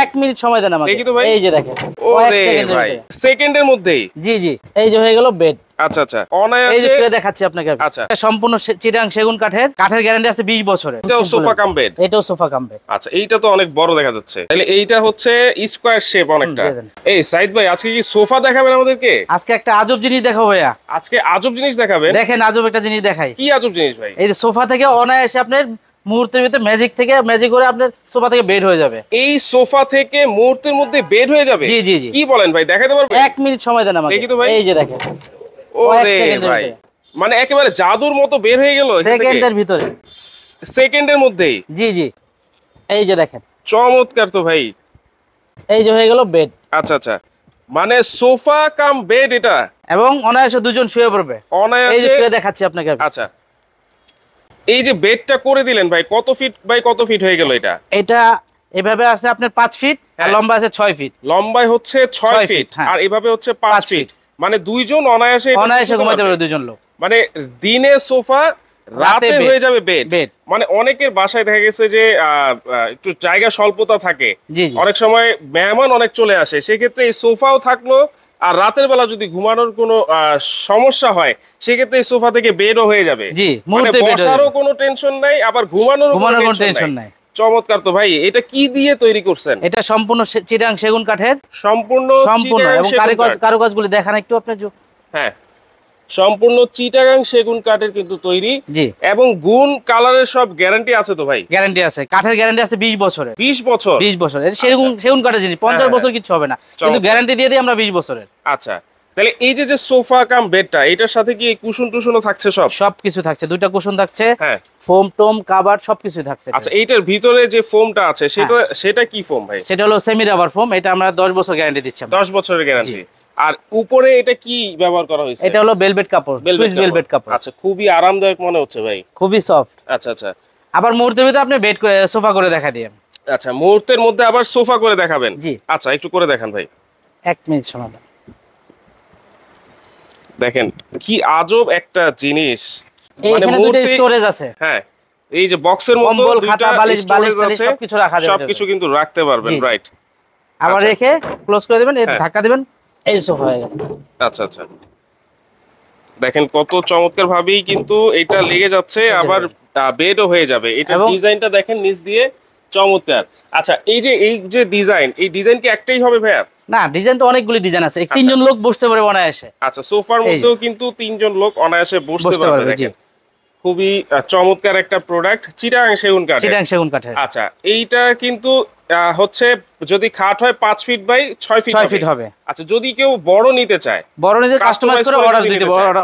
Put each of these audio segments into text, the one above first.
1 minute সময় দেন আমাকে। দেখি তো ভাই। এই যে দেখেন ওরে ভাই সেকেন্ডের মধ্যেই। জি জি এই যে হয়ে গেল বেড। আচ্ছা আচ্ছা অনায়াসে এই যে খুলে দেখাচ্ছি আপনাকে। আচ্ছা সম্পূর্ণ চিটাগাং সেগুন কাঠের গ্যারান্টি আছে 20 বছরের। এটাও সোফা কাম বেড। এটাও সোফা কাম বেড। আচ্ছা এইটা তো অনেক বড় দেখা যাচ্ছে, তাহলে এইটা হচ্ছে স্কয়ার শেপ অনেকটা। এই সাইদ ভাই আজকে কি সোফা দেখাবেন আমাদেরকে? আজকে একটা আজব জিনিস দেখাবো ভাইয়া। আজকে আজব জিনিস দেখাবেন? দেখেন আজব একটা জিনিস দেখাই। কি আজব জিনিস ভাই? এই যে সোফা থেকে অনায়াসে আপনার মুহূর্তের ভিতরে ম্যাজিক করে আপনার সোফা থেকে বেড হয়ে যাবে। এই সোফা থেকে মুহূর্তের মধ্যে বেড হয়ে যাবে? জি জি জি। কি বলেন ভাই, দেখাতে পারবেন? 1 মিনিট সময় দেন আমাকে। দেখি তো ভাই। এই যে দেখেন ওরে ভাই মানে একেবারে জাদুর মতো বের হয়ে গেল সেকেন্ডের ভিতরে, সেকেন্ডের মধ্যেই। জি জি এই যে দেখেন চমৎকার তো ভাই। এই যে হয়ে গেল বেড। আচ্ছা আচ্ছা মানে সোফা কাম বেড এটা, এবং অনায়াসে দুজন শুয়ে পড়বে অনায়াসে। এই যে শুয়ে দেখাচ্ছি আপনাকে। আচ্ছা এই যে বেডটা করে দিলেন ভাই, কত ফিট বাই কত ফিট হয়ে গেল এটা? এটা এভাবে আছে আপনার 5 ফিট আর লম্বা আছে 6 ফিট। লম্বায় হচ্ছে 6 ফিট আর এভাবে হচ্ছে 5 ফিট, মানে দুইজন অনায়াসে ঘুমাতে পারবে দুজন লোক। মানে দিনে সোফা রাতে হয়ে যাবে বেড। মানে অনেকের বাসায় দেখা গেছে যে একটু জায়গা স্বল্পতা থাকে, অনেক সময় মেহমান অনেক চলে আসে, সেক্ষেত্রে এই সোফাও থাকলো। আর রাতের বেলা যদি ঘুমানোর কোনো সমস্যা হয় সেক্ষেত্রে এই সোফা থেকে বেডও হয়ে যাবে। মানে বসারও কোনো টেনশন নাই, আবার ঘুমানোরও কোনো টেনশন নাই। চমৎকার তো ভাই। এটা কি দিয়ে তৈরি করছেন? এটা সম্পূর্ণ চিটাগাং সেগুন কাঠের। সম্পূর্ণ এবং কারুকাজগুলো দেখান একটু আপনি। হ্যাঁ সম্পূর্ণ চিটাগাং সেগুন কাঠের কিন্তু তৈরি। জি এবং গুণ কালারের সব গ্যারান্টি আছে তো ভাই? গ্যারান্টি আছে, কাঠের গ্যারান্টি আছে 20 বছরের। 20 বছর? 20 বছর। এটা সেগুন কাঠের জিনিস, 50 বছর কিছু হবে না, কিন্তু গ্যারান্টি দিয়ে দিই আমরা 20 বছরের। আচ্ছা তাহলে এই যে সোফা কাম বেডটা, এটার সাথে কি কুশন টুশনও থাকছে? সবকিছু থাকছে, দুইটা কুশন থাকছে, ফোম টোম কাভার সবকিছু থাকছে। আচ্ছা এইটার ভিতরে যে ফোমটা আছে সেটা কি ফোম ভাই? সেটা হলো সেমি রাবার ফোম। এটা আমরা 10 বছর গ্যারান্টি দিচ্ছি। 10 বছরের গ্যারান্টি। আর উপরে এটা কি ব্যবহার করা হয়েছে? এটা হলো ভেলভেট কাপড়, সুইস ভেলভেট কাপড়। আচ্ছা খুবই আরামদায়ক মনে হচ্ছে ভাই, খুবই সফট। আচ্ছা আচ্ছা আবার মুহূর্তের ভিতরে আপনি বেড করে সোফা করে দেখা দিবেন। আচ্ছা মুহূর্তের মধ্যে আবার সোফা করে দেখাবেন? জি। আচ্ছা একটু করে দেখান ভাই। 1 মিনিট সময় দেন। দেখেন কি আজব একটা জিনিস। এখানে দুটো স্টোরেজ আছে। হ্যাঁ এই যে বক্সের মধ্যে কম্বল খাতা বালিশ আছে, সবকিছু রাখা যাবে, সবকিছু কিন্তু রাখতে পারবেন। রাইট। আবার রেখে ক্লোজ করে দিবেন, ধাক্কা দিবেন, এই সোফা হয়ে গেল। আচ্ছা আচ্ছা দেখেন কত চমৎকার ভাবেই কিন্তু এটা লেগে যাচ্ছে, আবার বেডও হয়ে যাবে। এটা ডিজাইনটা দেখেন নিচ দিয়ে চমৎকার। আচ্ছা এই যে ডিজাইন, এই ডিজাইন কি একটাই হবে ভাইয়া? না ডিজাইন তো অনেকগুলি ডিজাইন আছে, 3জন লোক বসতে পারবে অনায়াসে। আচ্ছা সোফার মধ্যেও কিন্তু 3জন লোক অনায়াসে বসতে পারবে। দেখেন খুবই চমৎকার একটা প্রোডাক্ট, চিটাগাং সেগুন কাঠ। চিটাগাং সেগুন কাঠের। আচ্ছা এইটা কিন্তু হচ্ছে যদি খাট হয় 5 ফিট বাই 6 ফিট হবে। আচ্ছা যদি কেউ বড় নিতে চায়, কাস্টমাইজ করে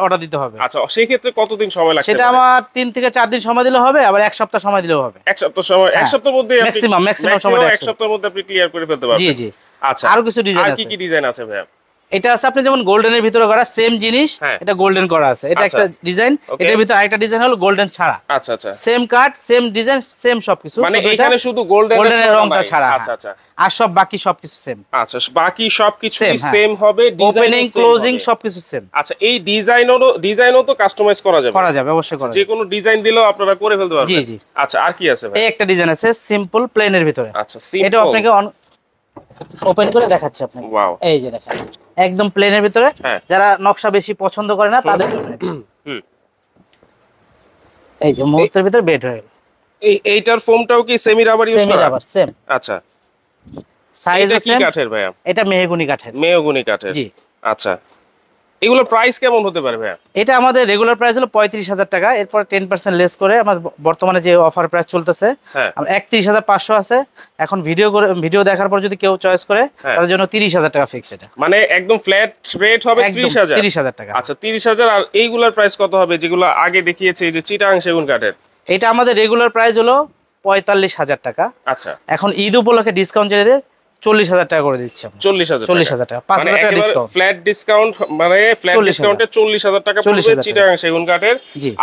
অর্ডার দিতে হবে। আচ্ছা সেই ক্ষেত্রে কতদিন সময় লাগবে? সেটা আমার 3 থেকে 4 দিন সময় দিলে হবে, আবার 1 সপ্তাহ সময় দিলেও হবে। 1 সপ্তাহ সময়? 1 সপ্তাহের মধ্যে ম্যাক্সিমাম সময় 1 সপ্তাহের মধ্যে আপনি ক্লিয়ার করে ফেলতে পারবেন। জি জি। আচ্ছা আরো কিছু ডিজাইন আছে। আর কি ডিজাইন আছে ভাইয়া? এটা আছে আপনি যেমন গোল্ডেনের ভিতরে করা সেম জিনিস, এটা গোল্ডেন করা আছে। এটা একটা ডিজাইন, এটার ভিতরে আরেকটা ডিজাইন হলো গোল্ডেন ছাড়া। আচ্ছা আচ্ছা same cut same design same সবকিছু, মানে এখানে শুধু গোল্ডেনের রংটা ছাড়া। আচ্ছা আচ্ছা আর সব বাকি সবকিছু সেম। আচ্ছা বাকি সবকিছু সেম হবে, ওপেনিং ক্লোজিং সবকিছু সেম। আচ্ছা এই ডিজাইনও তো কাস্টমাইজ করা যাবে? অবশ্যই করা যাবে। যে কোনো ডিজাইন দিলেও আপনারা করে ফেলতে পারবেন। জি জি। আচ্ছা আর কি আছে ভাই? এই একটা ডিজাইন আছে সিম্পল প্লেনের ভিতরে। আচ্ছা সিম্পল, এটা আপনাকে ওপেন করে দেখাচ্ছি আপনাকে। এই যে দেখেন একদম প্লেনের ভিতরে, যারা নকশা বেশি পছন্দ করে না তাদের জন্য। এই যে মুহূর্তের ভিতরে বেড হয়ে গেল। এইটার ফোমটাও কি সেমি রাবার ইউজ করা? Semi rubber same. আচ্ছা সাইজ কি কাঠের ভাইয়া? এটা মেহগনি কাঠের। মেহগনি কাঠের। জি। আচ্ছা এগুলোর প্রাইস কেমন হতে পারে ভাইয়া? এটা আমাদের রেগুলার প্রাইস হলো 35,000 টাকা, এরপর 10% লেস করে আমার বর্তমানে যে অফার প্রাইস চলতেছে 31,500 আছে। এখন ভিডিও দেখার পর যদি কেউ চয়েস করে তাদের জন্য 30,000 টাকা ফিক্স। এটা মানে একদম ফ্ল্যাট রেট হবে 30,000 টাকা। আচ্ছা 30,000। আর এইগুলার প্রাইস কত হবে যেগুলো আগে দেখিয়েছে এই যে চিটাগাং সেগুন কাঠের? এটা আমাদের রেগুলার প্রাইস হলো 45,000 টাকা। আচ্ছা এখন ঈদ উপলক্ষে ডিসকাউন্ট ছেড়ে দিয়ে 40,000 টাকা করে দিচ্ছি। 40,000 টাকা, 5,000 টাকা ডিসকাউন্ট, ফ্ল্যাট ডিসকাউন্ট, মানে ফ্ল্যাট ডিসকাউন্টে 40,000 টাকা পড়বে চিটাগাং সেগুন কাঠের।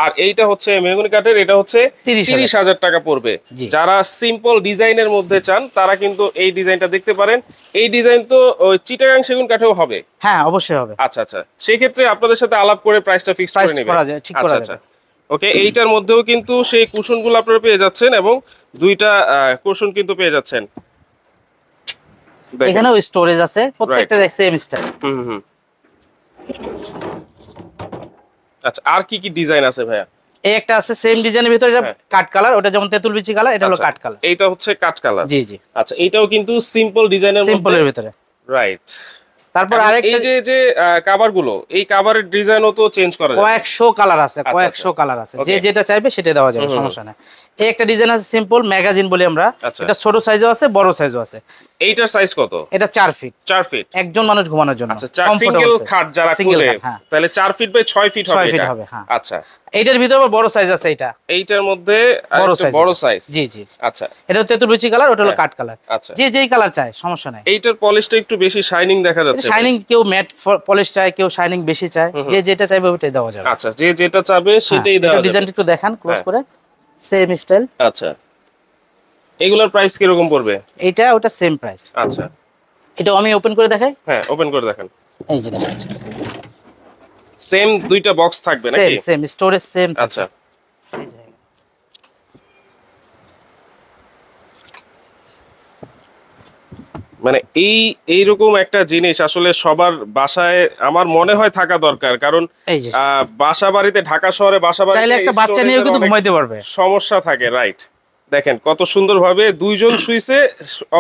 আর এইটা হচ্ছে মেহগনি কাঠের, এটা হচ্ছে 30,000 টাকা পড়বে। যারা সিম্পল ডিজাইনের মধ্যে চান তারা কিন্তু এই ডিজাইনটা দেখতে পারেন। এই ডিজাইন তো ওই চিটাগাং সেগুন কাঠেও হবে? হ্যাঁ অবশ্যই হবে। আচ্ছা আচ্ছা সেই ক্ষেত্রে আপনাদের সাথে আলাপ করে প্রাইসটা ফিক্স করে নেবেন। আচ্ছা আচ্ছা ওকে। এইটার মধ্যেও কিন্তু সেই কুশনগুলো আপনারা পেয়ে যাচ্ছেন এবং দুইটা কুশন কিন্তু পেয়ে যাচ্ছেন। এখানেও স্টোরেজ আছে, প্রত্যেকটা সেম স্টাইল। আচ্ছা, আর কি কি ডিজাইন আছে ভাইয়া? এই একটা আছে সেম ডিজাইনের ভিতরে, এটা কাট কালার, ওটা যেমন তেঁতুল বিচি কালার, এটা হলো কাট কালার। এইটা হচ্ছে কাট কালার। জি জি। আচ্ছা, এইটাও কিন্তু সিম্পল ডিজাইনের মধ্যে, সিম্পলের ভিতরে। রাইট। তারপর আরেকটা এই যে কভার গুলো, এই কভারের ডিজাইনও তো চেঞ্জ করা যায়, কয়েকশো কালার আছে, কয়েকশো কালার আছে, যে যেটা চাইবে সেটা দেওয়া যাবে, সমস্যা নাই। এই একটা ডিজাইন আছে সিম্পল ম্যাগাজিন বলি আমরা, এটা ছোট সাইজও আছে বড় সাইজও আছে। এইটার সাইজ কত? এটা 4 ফিট। 4 ফিট একজন মানুষ ঘুমানোর জন্য। আচ্ছা, সিঙ্গেল খাট যারা খুঁজে, তাহলে 4 ফিট বাই 6 ফিট হবে এটা। আচ্ছা, এইটার ভিতরে বড় সাইজ আছে, এইটার মধ্যে বড় সাইজ। জি জি। আচ্ছা, এটা তেঁতুল বিচি কালার, ওটা হলো কাট কালার। আচ্ছা, যে যেই কালার চায় সমস্যা নাই। এইটার পলিশটা একটু বেশি শাইনিং দেখা যাচ্ছে। শাইনিং, কেউ ম্যাট পলিশ চায়, কেউ শাইনিং বেশি চায়, যে যেটা চাইবে ওটাই দেওয়া যাবে। আচ্ছা, যে যেটা চাবে সেটাই দেওয়া যাবে। ডিজাইনটা একটু দেখান ক্লোজ করে, সেম স্টাইল। আচ্ছা, এগুলোর প্রাইস কি রকম পড়বে? এটা ওটা সেম প্রাইস। আচ্ছা, এটা আমি ওপেন করে দেখাই। হ্যাঁ, ওপেন করে দেখান। এই যে দেখাচ্ছি, সেম দুইটা বক্স থাকবে নাকি? Same storage same. আচ্ছা, এই যে মানে এইরকম একটা জিনিস আসলে সবার বাসায় আমার মনে হয় থাকা দরকার, কারণ বাসা বাড়িতে, ঢাকা শহরে বাসা বাড়িতে চাইলে একটা বাচ্চা নিয়েও কিন্তু ঘুমাইতে পারবে, সমস্যা থাকে। রাইট, দেখেন কত সুন্দরভাবে দুইজন শুইছে,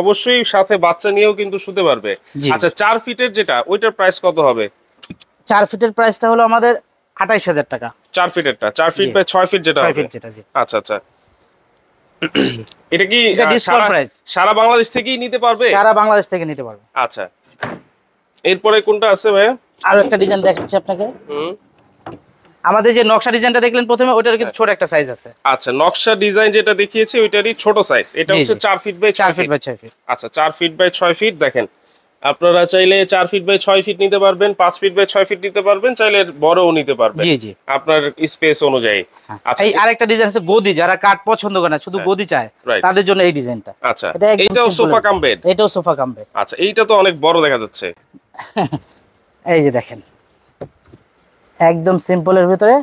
অবশ্যই সাথে বাচ্চা নিয়েও কিন্তু শুতে পারবে। আচ্ছা, 4 ফিটের যেটা, ওইটার প্রাইস কত হবে? 4 ফিটের প্রাইসটা হলো আমাদের 28000 টাকা। 4 ফিটেরটা, 4 ফিট বাই 6 ফিট যেটা হবে। আচ্ছা আচ্ছা, এটা কি সারা বাংলাদেশ থেকেই নিতে পারবে? সারা বাংলাদেশ থেকে নিতে পারবে। আচ্ছা, এরপরে কোনটা আছে ভাই? আরো একটা ডিজাইন দেখাচ্ছি আপনাকে। আমাদের যে নকশা ডিজাইনটা দেখলেন প্রথমে, ওটার কিন্তু ছোট একটা সাইজ আছে। আচ্ছা, নকশা ডিজাইন যেটা দেখিয়েছি ওইটারই ছোট সাইজ। এটা হচ্ছে 4 feet by 4 feet by 6 feet. আচ্ছা, 4 ফিট বাই 6 ফিট। দেখেন, আপনারা চাইলে 4 ফিট বাই 6 ফিট নিতে পারবেন, 5 ফিট বাই 6 ফিট নিতে পারবেন, চাইলে বড়ও নিতে পারবেন। জি জি, আপনার স্পেস অনুযায়ী। আচ্ছা, এই আরেকটা ডিজাইন আছে গদি, যারা কাট পছন্দ করে না, শুধু গদি চায়, তাদের জন্য এই ডিজাইনটা। আচ্ছা, এটাও সোফা কাম বেড? এটাও সোফা কাম বেড। আচ্ছা, এইটা তো অনেক বড় দেখা যাচ্ছে। এই যে দেখেন, একদম সিম্পলের ভিতরে।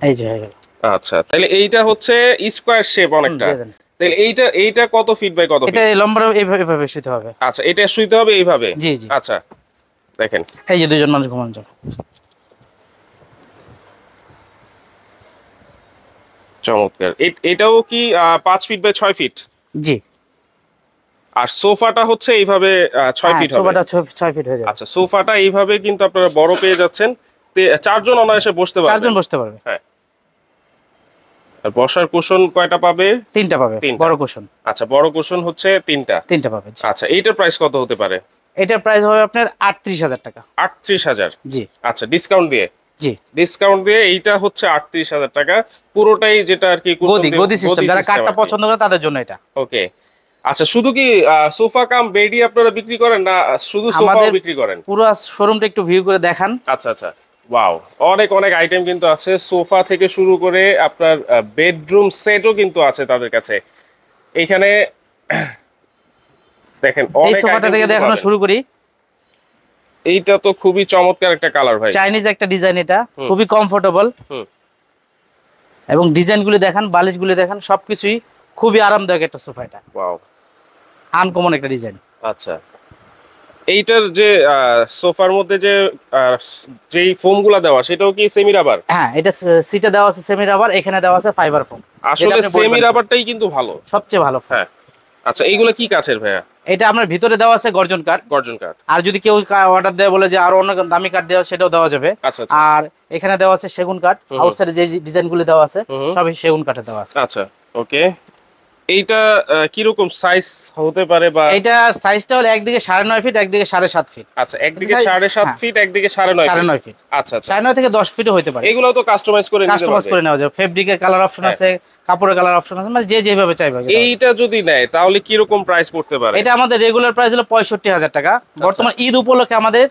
এই যে হয়ে গেল। আচ্ছা, তাহলে এইটা হচ্ছে স্কয়ার শেপ অনেকটা। তাহলে এইটা কত ফিট বাই কত ফিট? এটা লম্বা এইভাবে শুতে হবে। আচ্ছা, এটা শুতে হবে এইভাবে? জি জি। আচ্ছা, দেখেন, এই যে দুইজন মানুষ ঘুমানোর জন্য। চমৎকার। এটাও কি 5 ফিট বাই 6 ফিট? জি। আর সোফাটা হচ্ছে এইভাবে 6 ফিট হবে? সোফাটা 6 ফিট হয়ে যাবে। আচ্ছা, সোফাটা এইভাবে কিন্তু আপনারা বড় পেয়ে যাচ্ছেন, 4 জন অনায়াসে বসতে পারবে। 4 জন বসতে পারবে। হ্যাঁ। আর বসার কুশন কয়টা পাবে? 3টা পাবে, বড় কুশন। আচ্ছা, বড় কুশন হচ্ছে 3টা পাবে। আচ্ছা, এইটার প্রাইস কত হতে পারে? এটার প্রাইস হবে আপনার 38000 টাকা। 38000? জি। আচ্ছা, ডিসকাউন্ট দিয়ে? জি, ডিসকাউন্ট দিয়ে এইটা হচ্ছে 38000 টাকা, পুরোটাই যেটা আর কি গদি সিস্টেম, যারা কাঠটা পছন্দ করে তাদের জন্য এটা। ওকে। আচ্ছা, শুধু কি সোফা কাম বেডই আপনারা বিক্রি করেন, না শুধু সোফাও বিক্রি করেন? পুরো শোরুমটা একটু ভিউ করে দেখান। আচ্ছা আচ্ছা, ওয়াও, অনেক অনেক আইটেম কিন্তু আছে, সোফা থেকে শুরু করে আপনার বেডরুম সেটও কিন্তু আছে তাদের কাছে। এইখানে দেখেন, এই সোফাটা থেকে দেখানো শুরু করি। এইটা তো খুবই চমৎকার একটা কালার ভাই, চাইনিজ একটা ডিজাইন, এটা খুবই কমফোর্টেবল। এবং ডিজাইনগুলি দেখান, বালিশগুলি দেখান, সবকিছুই খুবই আরামদায়ক একটা সোফা। এটা ওয়াও, আনকমন একটা ডিজাইন। আচ্ছা, এইটার যে সোফার মধ্যে যে যেই ফোমগুলো দেওয়া, সেটাও কি সেমি রাবার? হ্যাঁ, এটা সিটে দেওয়া আছে সেমি রাবার, এখানে দেওয়া আছে ফাইবার ফোম। আসলে সেমি রাবারটাই কিন্তু ভালো, সবচেয়ে ভালো। হ্যাঁ। আচ্ছা, এইগুলো কি কাঠের ভাইয়া? এটা আপনার ভিতরে দেওয়া আছে গর্জন কাঠ। গর্জন কাঠ। আর যদি কেউ অর্ডার দেয় বলে যে আরো অন্য দামি কাঠ দেওয়া, সেটাও দেওয়া যাবে। আচ্ছা। আর এখানে দেওয়া আছে সেগুন কাঠ, আউটসাইডে যে ডিজাইনগুলো দেওয়া আছে সবই সেগুন কাঠে দেওয়া আছে। আচ্ছা, ওকে। এইটা কি রকম সাইজ হতে পারে? বা এটা সাইজটা হলো একদিকে 9.5 ফিট, একদিকে 7.5 ফিট। আচ্ছা, একদিকে 7.5 ফিট, একদিকে 9.5 ফিট। আচ্ছা আচ্ছা, 9.5 থেকে 10 ফিটও হতে পারে। এগুলো তো কাস্টমাইজ করে নেওয়া যাবে। ফেব্রিকের কালার অপশন আছে, কাপড়ের কালার অপশন আছে, মানে যে যেভাবে চাইবে। এইটা যদি নেয় তাহলে কি রকম প্রাইস পড়তে পারে? এটা আমাদের রেগুলার প্রাইস হলো 65000 টাকা। বর্তমান ঈদ উপলক্ষে আমাদের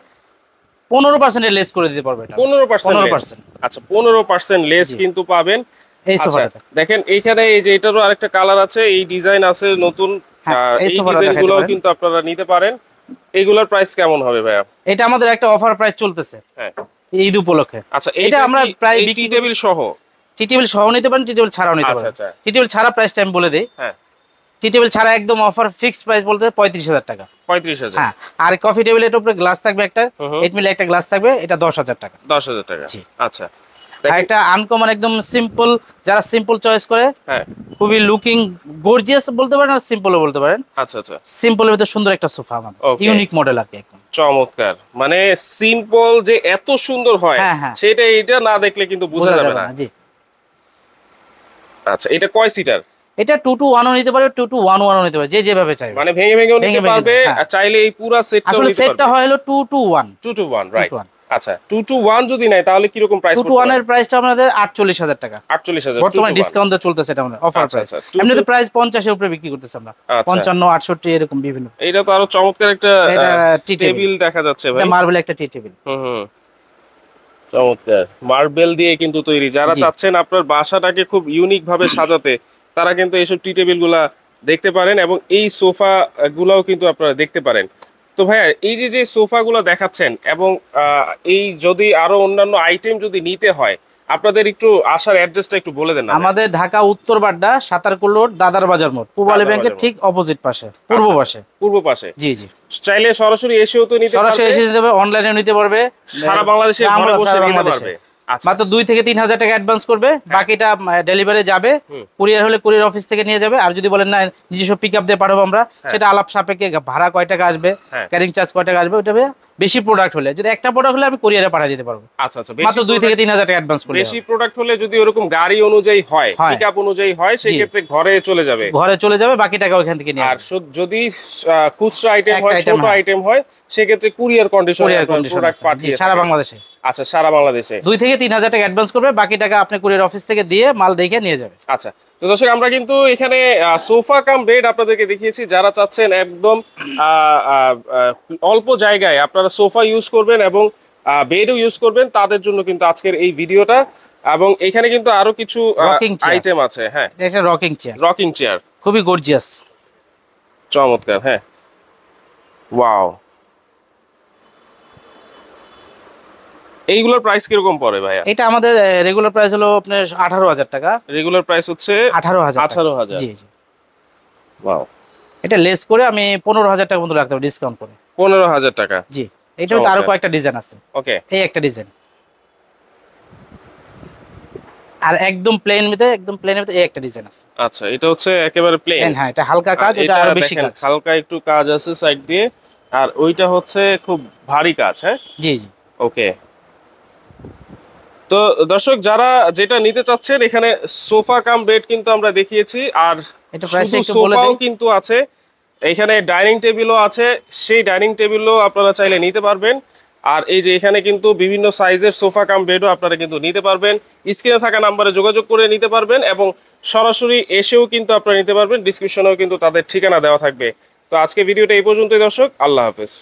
15% লেস করে দিতে পারবে। 15%? আচ্ছা, 15% লেস কিন্তু পাবেন এই সোফাটাতে। দেখেন, এইখানে এই যে এটারও আরেকটা কালার আছে, এই ডিজাইন আছে নতুন, এই ডিজাইনগুলোও কিন্তু আপনারা নিতে পারেন। এইগুলোর প্রাইস কেমন হবে ভাইয়া? এটা আমাদের একটা অফার প্রাইস চলতেছে, হ্যাঁ, ঈদ উপলক্ষে। আচ্ছা, এটা আমরা প্রায় টি টেবিল সহ? টি টেবিল সহ নিতে পারেন, টি টেবিল ছাড়াও নিতে পারেন। টি টেবিল ছাড়া প্রাইসটা আমি বলে দেই। হ্যাঁ, টি টেবিল ছাড়া একদম অফার ফিক্সড প্রাইস বলতে 35,000 টাকা। 35,000। হ্যাঁ, আর কফি টেবিলের উপরে গ্লাস থাকবে একটা, 8 মিলি একটা গ্লাস থাকবে, এটা 10,000 টাকা। 10,000 টাকা। আচ্ছা, আর এটা আনকমন একদম সিম্পল, যারা সিম্পল চয়েস করে, হ্যাঁ, খুবই লুকিং গর্জিয়াস বলতে পারেন আর সিম্পলও বলতে পারেন। আচ্ছা আচ্ছা, সিম্পলের ভিতরে সুন্দর একটা সোফা, আমাদের ইউনিক মডেল আর কি, একদম চমৎকার। মানে সিম্পল যে এত সুন্দর হয় সেটা এটা না দেখলে কিন্তু বোঝা যাবে না। জি। আচ্ছা, এটা কয় সিটার? এটা 2 to 1 ও নিতে পারবে, 2 to 1 ও নিতে পারবে, যে যেভাবে চাইবে। মানে ভেঙে ভেঙেও নিতে পারবে, আর চাইলে এই পুরো সেটটাও নিতে পারবে। আসলে সেটটা হয় হলো 2 to 1, 2 to 1, রাইট। আচ্ছা, 2 to 1 যদি নেয় তাহলে কি রকম প্রাইস? 2 to 1 এর প্রাইসটা আপনাদের 48,000 টাকা। 48,000 বর্তমানে ডিসকাউন্ট চলতেছে, এটা আমাদের অফার প্রাইস। এমনিতে প্রাইস 50 এর উপরে বিক্রি করতেছে আমরা, 55, 68 এরকম বিভিন্ন। এটা তো আরো চমৎকার একটা টেবিল দেখা যাচ্ছে ভাই, এটা মার্বেল একটা টি টেবিল। চমৎকার, মার্বেল দিয়ে কিন্তু তৈরি। যারা চাচ্ছেন আপনার বাসাটাকে খুব ইউনিক ভাবে সাজাতে, তারা কিন্তু এইসব টি টেবিল গুলা দেখতে পারেন, এবং এই সোফা গুলাও কিন্তু আপনারা দেখতে পারেন। তো ভাইয়া, এই যে সোফা গুলো দেখাচ্ছেন, এবং এই যদি আরো অন্যান্য আইটেম যদি নিতে হয়, আপনাদের একটু আসার অ্যাড্রেসটা একটু বলে দেন না। আমাদের ঢাকা উত্তর বাড্ডা সাতারকুল রোড, দাদার বাজার মোড়, পূবালী ব্যাংকের ঠিক অপোজিট পাশে, পূর্ব পাশে। জি জি। চাইলে সরাসরি এসেও তো নিতে পারবে, সরাসরি এসে নিতে পারবে, অনলাইনেও নিতে পারবে, সারা বাংলাদেশে ঘরে বসে নিতে পারবে। মাত্র 2 থেকে 3,000 টাকা অ্যাডভান্স করবে, বাকিটা ডেলিভারি যাবে, কুরিয়ার হলে কুরিয়ার অফিস থেকে নিয়ে যাবে। আর যদি বলেন না নিজস্ব পিকআপ দিয়ে পাঠাবো আমরা, সেটা আলাপ সাপেক্ষে ভাড়া কয় টাকা আসবে, ক্যারিং চার্জ কয় টাকা আসবে, ওটা বেশি প্রোডাক্ট হলে, যদি একটা প্রোডাক্ট হলে আমি কুরিয়ারে পাঠিয়ে দিতে পারবো। আচ্ছা আচ্ছা, মাত্র 2 থেকে 3,000 টাকা অ্যাডভান্স করলে। বেশি প্রোডাক্ট হলে যদি এরকম গাড়ি অনুযায়ী হয়, পিকআপ অনুযায়ী হয়, সেই ক্ষেত্রে ঘরে চলে যাবে, বাকি টাকা ওখান থেকে নিয়ে। আর যদি খুচরা আইটেম হয়, ছোট আইটেম হয়, সেই ক্ষেত্রে কুরিয়ার কন্ডিশনে প্রোডাক্ট পাঠিয়ে সারা বাংলাদেশে। আচ্ছা, সারা বাংলাদেশে 2 থেকে 3,000 টাকা অ্যাডভান্স করবে, বাকি টাকা আপনি কুরিয়ার অফিস থেকে দিয়ে মাল দেখে নিয়ে যাবে। আচ্ছা, তো দর্শক, আমরা কিন্তু এখানে সোফা কাম বেড আপনাদেরকে দেখিয়েছি। যারা চাচ্ছেন একদম অল্প জায়গায় আপনারা সোফা ইউজ করবেন এবং বেডও ইউজ করবেন, তাদের জন্য কিন্তু আজকের এই ভিডিওটা। এবং এখানে কিন্তু আরো কিছু আইটেম আছে। হ্যাঁ, এটা রকিং চেয়ার, খুবই গর্জিয়াস, চমৎকার। হ্যাঁ, ওয়াও। এইগুলোর প্রাইস কিরকম পড়ে ভাইয়া? এটা আমাদের রেগুলার প্রাইস হলো আপনার 18,000 টাকা। রেগুলার প্রাইস হচ্ছে 18,000। জি জি। ওয়াও। এটা লেস করে আমি 15,000 টাকা মতো রাখতে পারি, ডিসকাউন্ট করে। 15,000 টাকা। জি। এটার তো আরো কয়েকটা ডিজাইন আছে। ওকে। এই একটা ডিজাইন। আর একদম প্লেন ভিতরে এই একটা ডিজাইন আছে। আচ্ছা, এটা হচ্ছে একেবারে প্লেন। হ্যাঁ, এটা হালকা কাজ, এটা আরো বেশি কাজ। হালকা একটু কাজ আছে সাইড দিয়ে, আর ওইটা হচ্ছে খুব ভারী কাজ। হ্যাঁ, জি জি। ওকে। তো দর্শক, যারা যেটা নিতে চাচ্ছেন, এখানে সোফা কাম বেড কিন্তু আমরা দেখিয়েছি, আর সোফাও কিন্তু আছে, এখানে ডাইনিং টেবিলও আছে। সেই ডাইনিং টেবিলও আপনারা চাইলে নিতে পারবেন। আর এই যে এখানে কিন্তু বিভিন্ন সাইজের সোফা কাম বেডও আপনারা কিন্তু নিতে পারবেন। স্ক্রিনে থাকা নাম্বারে যোগাযোগ করে নিতে পারবেন, এবং সরাসরি এসেও কিন্তু আপনারা নিতে পারবেন। ডিসক্রিপশনেও কিন্তু তাদের ঠিকানা দেওয়া থাকবে। তো আজকে ভিডিওটা এই পর্যন্তই দর্শক, আল্লাহ হাফেজ।